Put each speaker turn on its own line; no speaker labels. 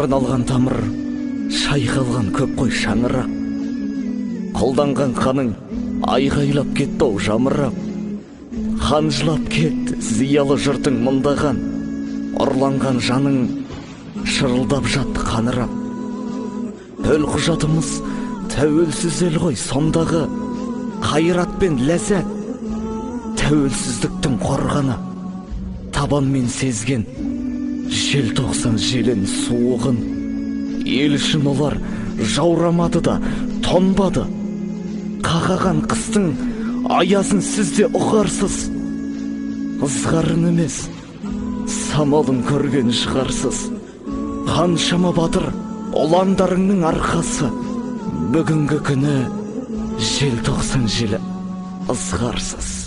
тырналған тамыр, шайқалған көп қой шаңырақ. Қолданған қаның айғайлап кетті ау жамырап. Қанжылап кетті зиялы жұртың мұндаған. Ұрланған жаның шырылдап жатты қанырап. Төл құжатымыз тәуелсіз ел ғой сондағы. Қайрат пен ләззат тәуелсіздіктің қорғаны. Табанмен сезген желтоқсан желін суығын. Ел үшін олар жаурамады да тонбады. Қағаған қыстың аязын сізде ұғарсыз. Ызғарын емес, самалын көрген шығарсыз. Қаншама батыр ұландарыңның арқасы. Бүгінгі күні желтоқсан желі ызғарсыз.